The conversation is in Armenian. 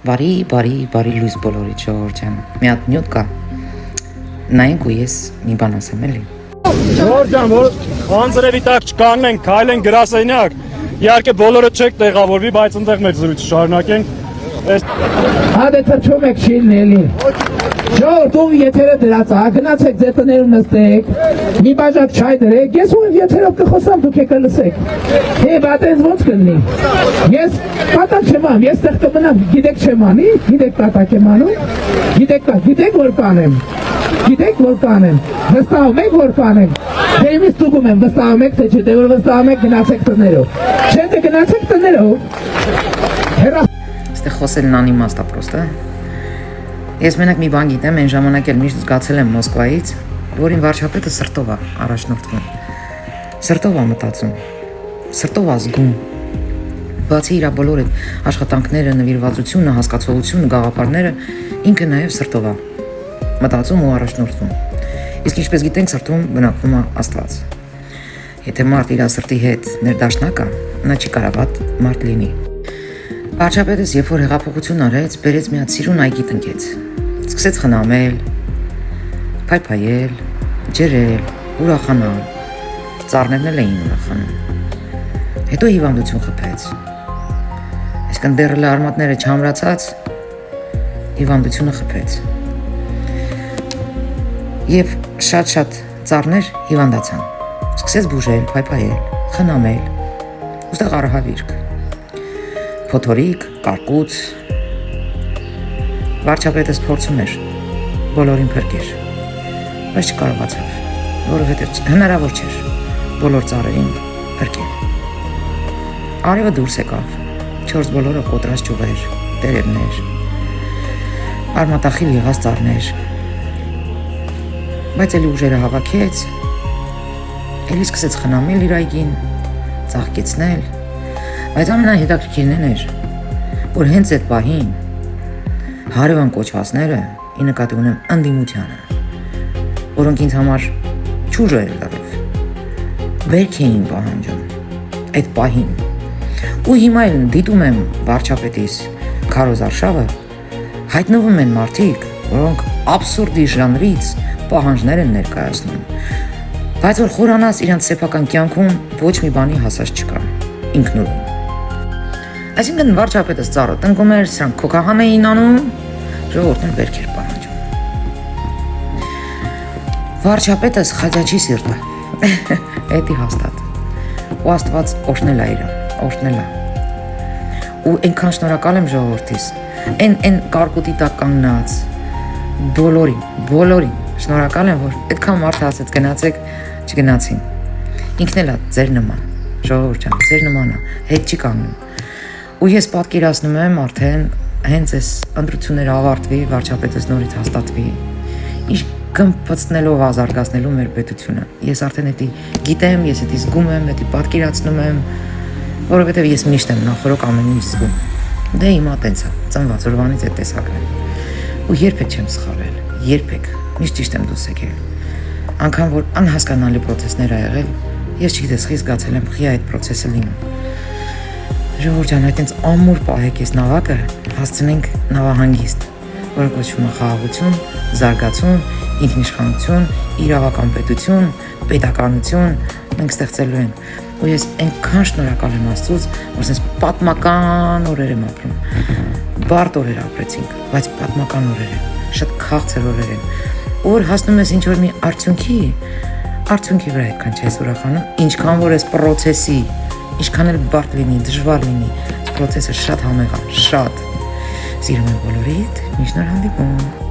Բարի լույս բոլորիդ Ժողովուրդ ջան։ Մի հատ նյութ կա։ Նայենք ու ես մի բան ասեմ էլի։ Ժողովուրդ ջան, որ անձրևի տակ չկանգնենք, քայլենք գրասենյակ։ Իհարկե բոլորը չեք տեղավորվի, բայց այնտեղ մեր զրույցը շարունակենք։ Հադե թրջում եք շիլն էլի։ Ժողովուրդ ով եթերը դրած է, գնացեք ձեր տներում նստեք, մի բաժակ չայ դրեք, ես ով եթերով կխոսամ դուք եկա լսեք։ Հե բատենց ոնց կլինի։ Ես պատակ չեմ անում, ես տեղ կմնամ, գիտեք չեմ անի, գիտեք պատակ եմ անում, գիտեք որ կանեմ, գիտեք որ կանեմ, վստահում եք որ կանեմ, դե իմից տուգում եմ, վստահում եք թե չէ, դե որ վստահում եք գնացեք տներով, չէ դե գնացեք տներով, Այստեղ խոսելն անիմաստ է պրոստը։ Ես մենակ մի բան գիտեմ, այն ժամանակ էլ միշտ զգացել եմ Մոսկվայից, որ իմ վարչապետը սրտով է առաջնորդվում։ Սրտով է մտածում, սրտով է զգում։ Բացի իր բոլոր այդ աշխատանքները, նվիրվածությունը, հասկացողությունը, գաղափարները, ինքը նաև սրտով է մտածում ու առաջնորդվում։ Իսկ ինչպես գիտենք, սրտում բնակվում է Աստված։ Եթե մարդ իր սրտի հետ ներդաշնակ է, նա չի կարող վատ մարդ լինի։ Վարչապետս երբ որ հեղափոխություն արեց, բերեց մի հատ սիրուն այգի տնկեց։ Սկսեց խնամել, փայփայել, ջրել, ուրախանալ։ Ծառներն էլ էին ուրախանում։ Հետո հիվանդություն խփեց։ Այսինքն դեռ արմատները չամրացած հիվանդությունը խփեց։ Եվ շատ ծառներ հիվանդացան։ Սկսեց բուժել, փայփայել, խնամել։ Ուստեղ արհավիրք։ Փոթորիկ, կարկուց, վարչապետս փորձում էր, բոլորին փրկեր, բայց չկարողացավ, որովհետև հնարավոր չէր բոլոր ծառերին փրկել։ Արևը դուրս եկավ, 4 բոլորը կոտրած ճյուղեր, տերևներ, արմատախիլ եղած ծառներ, բայց էլի ուժերը հավաքեց, էլի սկսեց խնամել իր այգին, ծաղկեցնել, բայց ամենահետաքրքիրն էր, որ հենց այդ պահին հարևան կոչվածները ի նկատի ունեմ ընդդիմությանը, որոնք ինձ համար չուժ էր լրիվ, բերք էին պահանջում այդ պահին, ու հիմա էլ դիտում եմ վարչապետիս Քարոզ Արշավը, հայտնվում են մարդիկ, որոնք աբսուրդի ժանրից պահանջներ են ներկայացնում, բայց որ խորանաս իրանց սեփական կյանքում ոչ մի բանի հասած չկա, ինքնուրույն։ Այսինքն վարչապետս ծառը տնկում էր, սրանք քոքահան էին անում, ժողովուրդն էլ բերք էր պահանջում։ Վարչապետս խաչաչի սիրտը, էդի հաստատ, ու Աստված օշնել է իրան, օշնել է։ Ու այնքան շնորհակալ եմ ժողովրդիս, այն կարկուտի տակ կանգնած, բոլորին շնորհակալ եմ, որ այդքան մարդ ասեց գնացեք, չգնացին։ Ինքն էլ է ձեր նման, ժողովուրդ ջան, ձեր նման է, հետ չի կանգնում։ Ու ես պատկերացնում եմ արդեն հենց այս ընտրությունները ավարտվի, վարչապետս նորից հաստատվի, ինչ կմպցնելով ազարգացնելու մեր պետությունը։ Ես արդեն էդի գիտեմ, ես էդի զգում եմ, էդի պատկերացնում եմ, որովհետև ես միշտ եմ նախորոք ամեն ինչ զգում։ Դե հիմա տենց է, ծնված օրվանից այդ տեսակն եմ։ Ու երբեք չեմ սխալվել, երբեք, միշտ ճիշտ եմ դուրս եկել։ Անկամ որ անհասկանալի պրոցեսներ ա եղել, ես չգիտես խի զգացել եմ խի այդ պրոցեսը լինում։ Ժողովուրդ ջան, այդտենց ամուր պահեք ես նավակը, հասցնենք նավահանգիստ, որը կոչվում է խաղաղություն, զարգացում, ինքնիշխանություն, իրավական պետություն, պետականություն, մենք ստեղծելու ենք։ Ու ես այնքան շնորհակալ եմ Աստծուց, որ sense պատմական օրեր եմ ապրում։ Բարդ օրեր ապրեցինք, բայց պատմական օրեր են, շատ քաղցր օրեր են։ Որ հասնում ես ինչ որ մի արդյունքի վրա եկան չես ուրախանում, ինչքան որ այս պրոցեսի ինչքան էլ բարդ լինի, դժվար լինի, այս պրոցեսը շատ համեղ է, շատ։ Սիրում եմ բոլորիդ, մի շնորհանդիպում։